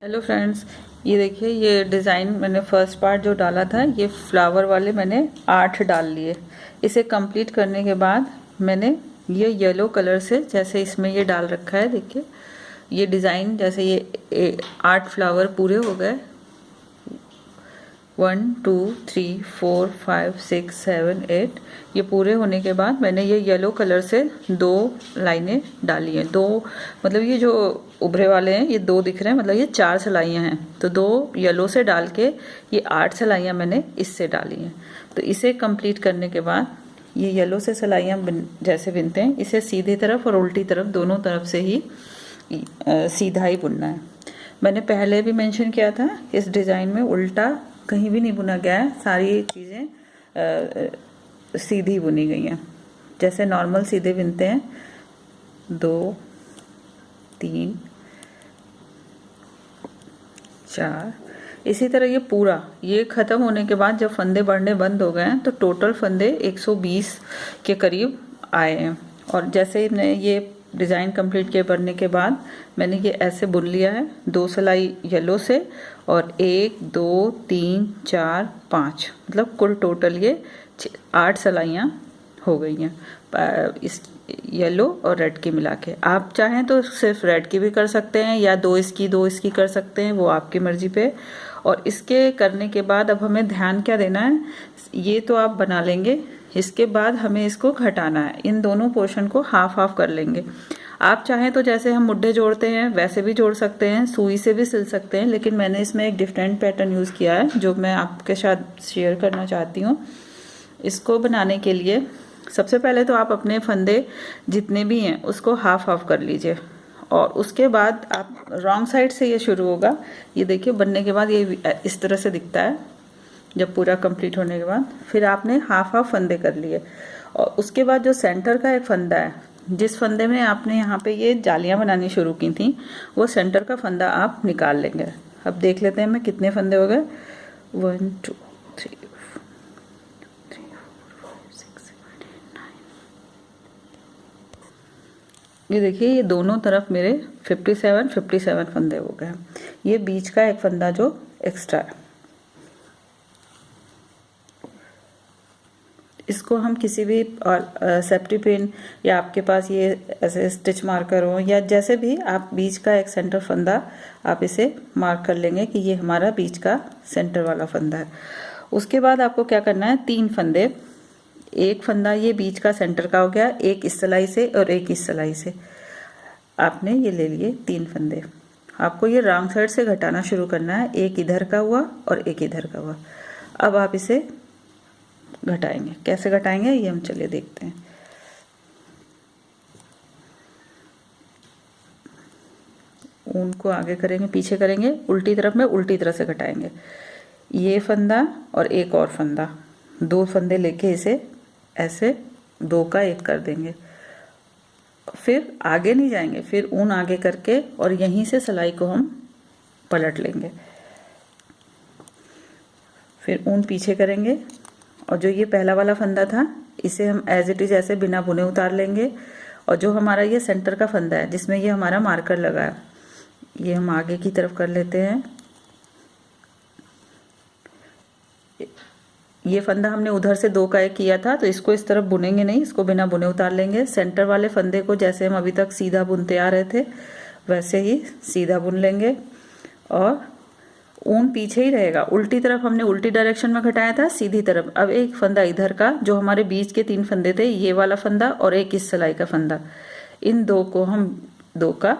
Hello friends, ये देखिए ये डिज़ाइन मैंने फर्स्ट पार्ट जो डाला था ये फ्लावर वाले मैंने 8 डाल लिए। इसे कंप्लीट करने के बाद मैंने ये येलो कलर से जैसे इसमें ये डाल रखा है, देखिए ये डिज़ाइन जैसे ये 8 फ्लावर पूरे हो गए। 1 2 3 4 5 6 7 8 ये पूरे होने के बाद मैंने ये येलो कलर से 2 लाइनें डाली हैं। दो मतलब ये जो उभरे वाले हैं ये 2 दिख रहे हैं, मतलब ये 4 सिलाइयाँ हैं। तो 2 येलो से डाल के ये 8 सिलाइयाँ मैंने इससे डाली हैं। तो इसे कंप्लीट करने के बाद ये येलो से सिलाइयाँ जैसे बिनते हैं इसे सीधी तरफ और उल्टी तरफ दोनों तरफ से ही सीधा ही बुनना है। मैंने पहले भी मेंशन किया था इस डिज़ाइन में उल्टा कहीं भी नहीं बुना गया है, सारी चीज़ें सीधी बुनी गई हैं जैसे नॉर्मल सीधे बुनते हैं। 2 3 4 इसी तरह ये पूरा ये ख़त्म होने के बाद जब फंदे बढ़ने बंद हो गए हैं तो टोटल फंदे 120 के करीब आए हैं। और जैसे ही मैंने ये डिज़ाइन कंप्लीट के बनने के बाद मैंने ये ऐसे बुन लिया है, 2 सिलाई येलो से और 1 2 3 4 5 मतलब कुल टोटल ये 8 सिलाइयाँ हो गई हैं इस येलो और रेड की मिला के। आप चाहें तो सिर्फ रेड की भी कर सकते हैं या 2 इसकी कर सकते हैं, वो आपकी मर्जी पे। और इसके करने के बाद अब हमें ध्यान क्या देना है, ये तो आप बना लेंगे, इसके बाद हमें इसको घटाना है। इन दोनों पोर्शन को हाफ हाफ कर लेंगे। आप चाहें तो जैसे हम मुड्ढे जोड़ते हैं वैसे भी जोड़ सकते हैं, सुई से भी सिल सकते हैं, लेकिन मैंने इसमें एक डिफरेंट पैटर्न यूज़ किया है जो मैं आपके साथ शेयर करना चाहती हूँ। इसको बनाने के लिए सबसे पहले तो आप अपने फंदे जितने भी हैं उसको हाफ हाफ कर लीजिए और उसके बाद आप रॉन्ग साइड से ये शुरू होगा। ये देखिए बनने के बाद ये इस तरह से दिखता है जब पूरा कंप्लीट होने के बाद। फिर आपने हाफ हाफ फंदे कर लिए और उसके बाद जो सेंटर का एक फंदा है, जिस फंदे में आपने यहाँ पे ये जालियाँ बनानी शुरू की थी, वो सेंटर का फंदा आप निकाल लेंगे। अब देख लेते हैं मैं कितने फंदे हो गए। 1 2 3 4 5 6 7 8 9। ये देखिए ये दोनों तरफ मेरे 57 फंदे हो गए। ये बीच का एक फंदा जो एक्स्ट्रा है, इसको हम किसी भी सेफ्टी पिन या आपके पास ये ऐसे स्टिच मार्कर हो या जैसे भी आप बीच का एक सेंटर फंदा आप इसे मार्क कर लेंगे कि ये हमारा बीच का सेंटर वाला फंदा है। उसके बाद आपको क्या करना है, 3 फंदे, एक फंदा ये बीच का सेंटर का हो गया, एक इस सिलाई से और एक इस सिलाई से आपने ये ले लिए 3 फंदे। आपको ये रॉन्ग साइड से घटाना शुरू करना है, एक इधर का हुआ और एक इधर का हुआ। अब आप इसे घटाएंगे, कैसे घटाएंगे ये हम चलिए देखते हैं। ऊन को आगे करेंगे पीछे करेंगे, उल्टी तरफ में उल्टी तरह से घटाएंगे। ये फंदा और एक और फंदा, 2 फंदे लेके इसे ऐसे 2 का 1 कर देंगे। फिर आगे नहीं जाएंगे, फिर ऊन आगे करके और यहीं से सिलाई को हम पलट लेंगे। फिर ऊन पीछे करेंगे और जो ये पहला वाला फंदा था इसे हम एज इट इज ऐसे बिना बुने उतार लेंगे। और जो हमारा ये सेंटर का फंदा है जिसमें ये हमारा मार्कर लगा है, ये हम आगे की तरफ कर लेते हैं। ये फंदा हमने उधर से 2 का 1 किया था तो इसको इस तरफ बुनेंगे नहीं, इसको बिना बुने उतार लेंगे। सेंटर वाले फंदे को जैसे हम अभी तक सीधा बुनते आ रहे थे वैसे ही सीधा बुन लेंगे और ऊन पीछे ही रहेगा। उल्टी तरफ हमने उल्टी डायरेक्शन में घटाया था, सीधी तरफ। अब एक फंदा इधर का जो हमारे बीच के 3 फंदे थे, ये वाला फंदा और एक इस सिलाई का फंदा, इन 2 को हम 2 का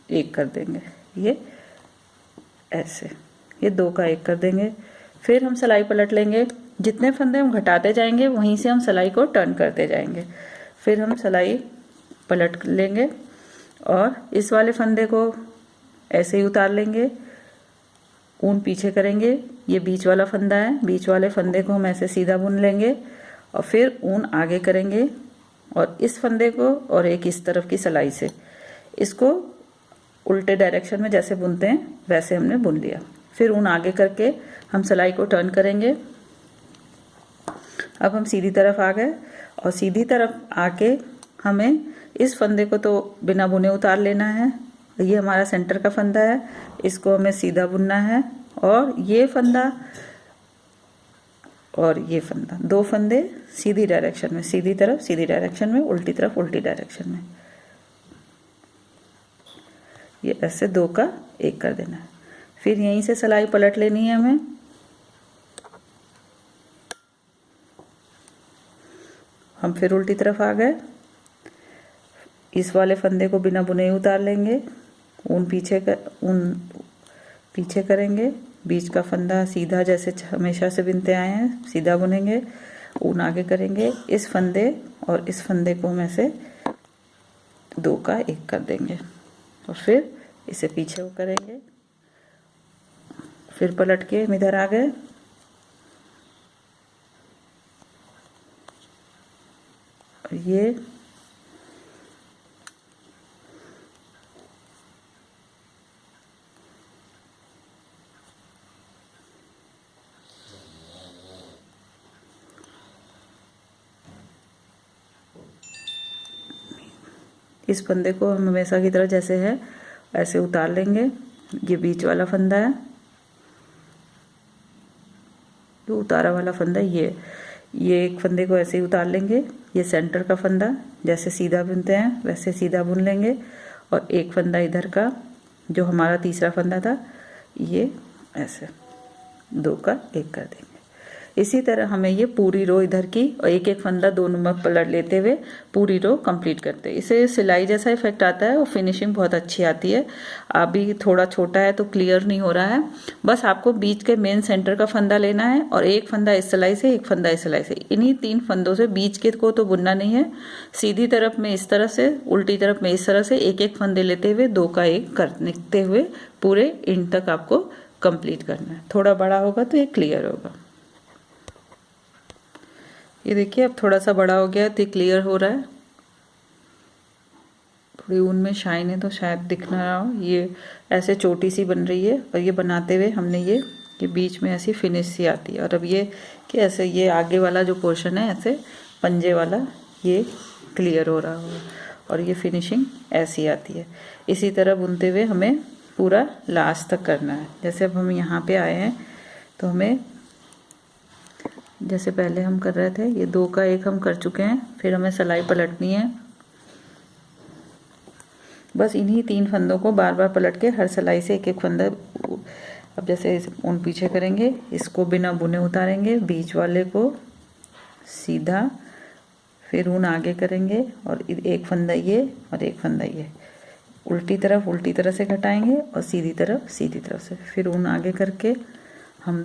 1 कर देंगे। ये ऐसे ये 2 का 1 कर देंगे। फिर हम सिलाई पलट लेंगे, जितने फंदे हम घटाते जाएंगे वहीं से हम सिलाई को टर्न करते जाएंगे। फिर हम सिलाई पलट लेंगे और इस वाले फंदे को ऐसे ही उतार लेंगे, ऊन पीछे करेंगे। ये बीच वाला फंदा है, बीच वाले फंदे को हम ऐसे सीधा बुन लेंगे और फिर ऊन आगे करेंगे और इस फंदे को और एक इस तरफ की सिलाई से इसको उल्टे डायरेक्शन में जैसे बुनते हैं वैसे हमने बुन लिया। फिर ऊन आगे करके हम सिलाई को टर्न करेंगे। अब हम सीधी तरफ आ गए और सीधी तरफ आके हमें इस फंदे को तो बिना बुने उतार लेना है ये हमारा सेंटर का फंदा है, इसको हमें सीधा बुनना है, और ये फंदा और ये फंदा, दो फंदे सीधी डायरेक्शन में, सीधी तरफ सीधी डायरेक्शन में, उल्टी तरफ उल्टी डायरेक्शन में, ये ऐसे दो का एक कर देना है। फिर यहीं से सिलाई पलट लेनी है हमें। हम फिर उल्टी तरफ आ गए, इस वाले फंदे को बिना बुने ही उतार लेंगे, ऊन पीछे करेंगे, बीच का फंदा सीधा जैसे हमेशा से बुनते आए हैं सीधा बुनेंगे, ऊन आगे करेंगे, इस फंदे और इस फंदे को हम ऐसे दो का एक कर देंगे, और फिर इसे पीछे वो करेंगे, फिर पलट के हम इधर आ गए, और ये इस फंदे को हम हमेशा की तरह जैसे है ऐसे उतार लेंगे। ये बीच वाला फंदा है, जो उतारा वाला फंदा ये एक फंदे को ऐसे ही उतार लेंगे। ये सेंटर का फंदा जैसे सीधा बुनते हैं वैसे सीधा बुन लेंगे, और एक फंदा इधर का जो हमारा तीसरा फंदा था ये ऐसे दो का एक कर देंगे। इसी तरह हमें ये पूरी रो इधर की और एक एक फंदा दोनों में पलट लेते हुए पूरी रो कंप्लीट करते हैं। इससे सिलाई जैसा इफेक्ट आता है और फिनिशिंग बहुत अच्छी आती है। अभी थोड़ा छोटा है तो क्लियर नहीं हो रहा है, बस आपको बीच के मेन सेंटर का फंदा लेना है और एक फंदा इस सिलाई से एक फंदा इस सिलाई से, इन्हीं तीन फंदों से बीच के को तो बुनना नहीं है, सीधी तरफ में इस तरह से उल्टी तरफ में इस तरह से एक एक फंदे लेते हुए दो का एक करते हुए पूरे एंड तक आपको कंप्लीट करना है। थोड़ा बड़ा होगा तो ये क्लियर होगा। ये देखिए अब थोड़ा सा बड़ा हो गया तो क्लियर हो रहा है, थोड़ी ऊन में शाइन है तो शायद दिख ना रहा हो। ये ऐसे चोटी सी बन रही है और ये बनाते हुए हमने ये बीच में ऐसी फिनिश सी आती है। और अब ये कि ऐसे ये आगे वाला जो पोर्शन है ऐसे पंजे वाला ये क्लियर हो रहा होगा और ये फिनिशिंग ऐसी आती है। इसी तरह बुनते हुए हमें पूरा लास्ट तक करना है। जैसे अब हम यहाँ पे आए हैं तो हमें जैसे पहले हम कर रहे थे ये दो का एक हम कर चुके हैं, फिर हमें सिलाई पलटनी है। बस इन्हीं तीन फंदों को बार बार पलट के हर सिलाई से एक एक फंदा, अब जैसे ऊन पीछे करेंगे, इसको बिना बुने उतारेंगे, बीच वाले को सीधा, फिर ऊन आगे करेंगे और एक फंदा ये और एक फंदा ये, उल्टी तरह से घटाएंगे और सीधी तरफ से, फिर ऊन आगे करके हम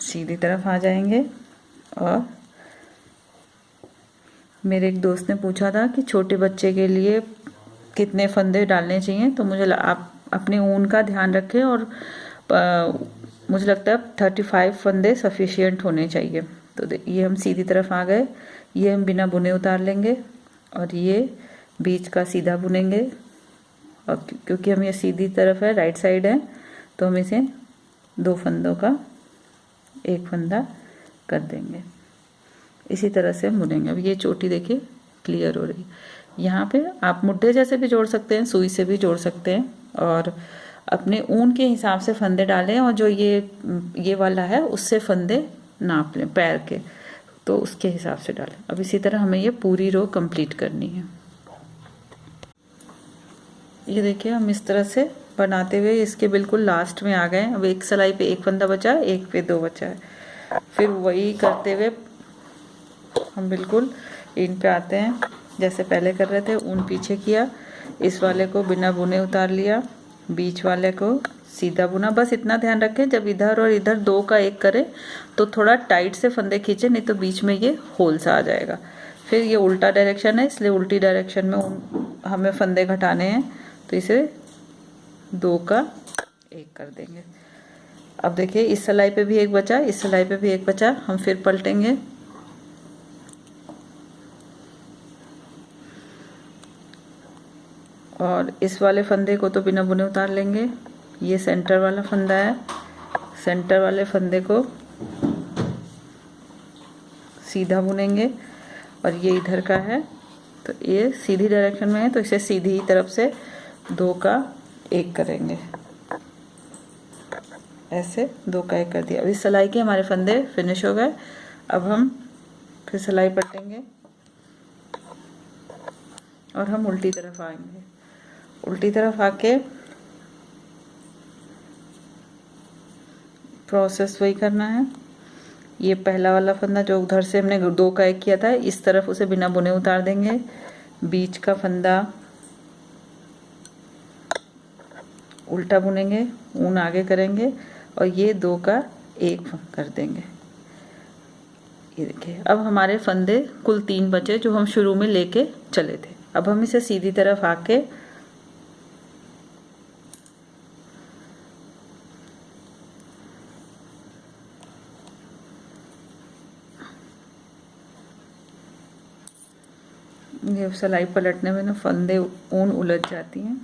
सीधी तरफ आ जाएंगे। और मेरे एक दोस्त ने पूछा था कि छोटे बच्चे के लिए कितने फंदे डालने चाहिए, तो मुझे आप अपने ऊन का ध्यान रखें और मुझे लगता है 35 फंदे सफिशिएंट होने चाहिए। तो ये हम सीधी तरफ आ गए, ये हम बिना बुने उतार लेंगे और ये बीच का सीधा बुनेंगे। और क्योंकि हम ये सीधी तरफ है, राइट साइड है, तो हम इसे दो फंदों का एक फंदा कर देंगे। इसी तरह से हम बुनेंगे। अब ये चोटी देखिए क्लियर हो रही है। यहाँ पे आप मुड्ढे जैसे भी जोड़ सकते हैं, सुई से भी जोड़ सकते हैं, और अपने ऊन के हिसाब से फंदे डालें, और जो ये वाला है उससे फंदे नाप लें पैर के, तो उसके हिसाब से डालें। अब इसी तरह हमें ये पूरी रो कंप्लीट करनी है। ये देखिए हम इस तरह से बनाते हुए इसके बिल्कुल लास्ट में आ गए। अब एक सिलाई पे एक फंदा बचा है, एक पे दो बचा है। फिर वही करते हुए हम बिल्कुल इन पे आते हैं जैसे पहले कर रहे थे। ऊन पीछे किया, इस वाले को बिना बुने उतार लिया, बीच वाले को सीधा बुना। बस इतना ध्यान रखें जब इधर और इधर दो का एक करें तो थोड़ा टाइट से फंदे खींचे, नहीं तो बीच में ये होल सा आ जाएगा। फिर ये उल्टा डायरेक्शन है, इसलिए उल्टी डायरेक्शन में हमें फंदे घटाने हैं, तो इसे दो का एक कर देंगे। अब देखिए इस सिलाई पे भी एक बचा, इस सिलाई पे भी एक बचा, हम फिर पलटेंगे और इस वाले फंदे को तो बिना बुने उतार लेंगे। ये सेंटर वाला फंदा है, सेंटर वाले फंदे को सीधा बुनेंगे, और ये इधर का है तो ये सीधी डायरेक्शन में है तो इसे सीधी तरफ से 2 का 1 करेंगे, ऐसे 2 का 1 कर दिया। अब इस सिलाई के हमारे फंदे फिनिश हो गए। अब हम फिर सिलाई पलटेंगे और हम उल्टी तरफ आएंगे। उल्टी तरफ आके प्रोसेस वही करना है। ये पहला वाला फंदा जो उधर से हमने 2 का 1 किया था, इस तरफ उसे बिना बुने उतार देंगे। बीच का फंदा उल्टा बुनेंगे, ऊन आगे करेंगे और ये 2 का 1 कर देंगे। ये देखिए, अब हमारे फंदे कुल 3 बचे जो हम शुरू में लेके चले थे। अब हम इसे सीधी तरफ आके ये सिलाई पलटने में ना फंदे ऊन उलझ जाती हैं।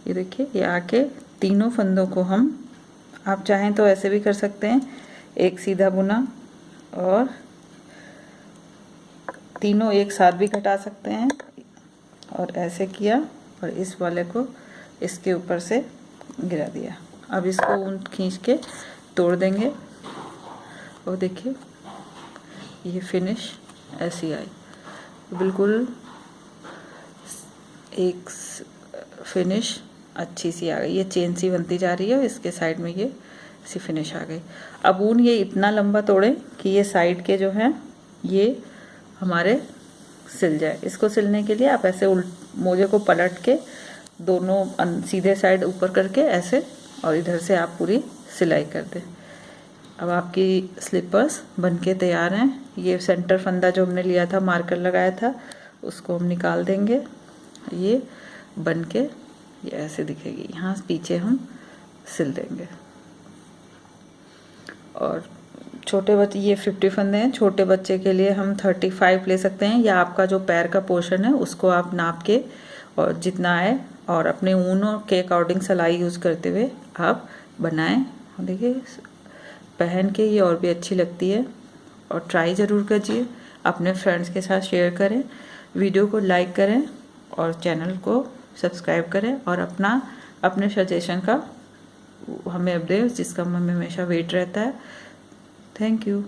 ये देखिए, ये आके तीनों फंदों को हम, आप चाहें तो ऐसे भी कर सकते हैं, एक सीधा बुना और तीनों एक साथ भी कटा सकते हैं और ऐसे किया और इस वाले को इसके ऊपर से गिरा दिया। अब इसको ऊन खींच के तोड़ देंगे और देखिए ये फिनिश ऐसी आई, बिल्कुल एक फिनिश अच्छी सी आ गई। ये चेन सी बनती जा रही है और इसके साइड में ये सी फिनिश आ गई। अब ऊन ये इतना लंबा तोड़ें कि ये साइड के जो हैं ये हमारे सिल जाए। इसको सिलने के लिए आप ऐसे मोजे को पलट के दोनों सीधे साइड ऊपर करके ऐसे और इधर से आप पूरी सिलाई कर दें। अब आपकी स्लीपर्स बनके तैयार हैं। ये सेंटर फंदा जो हमने लिया था, मार्कर लगाया था, उसको हम निकाल देंगे। ये बनके ये ऐसे दिखेगी, यहाँ पीछे हम सिल देंगे। और छोटे बच्चे, ये 50 फंदे हैं, छोटे बच्चे के लिए हम 35 ले सकते हैं, या आपका जो पैर का पोर्शन है उसको आप नाप के और जितना आए और अपने ऊनों के अकॉर्डिंग सिलाई यूज़ करते हुए आप बनाएं। देखिए पहन के ये और भी अच्छी लगती है और ट्राई ज़रूर कीजिए। अपने फ्रेंड्स के साथ शेयर करें, वीडियो को लाइक करें और चैनल को सब्सक्राइब करें और अपने सजेशन का हमें अपडेट, जिसका हमें हमेशा वेट रहता है। Thank you.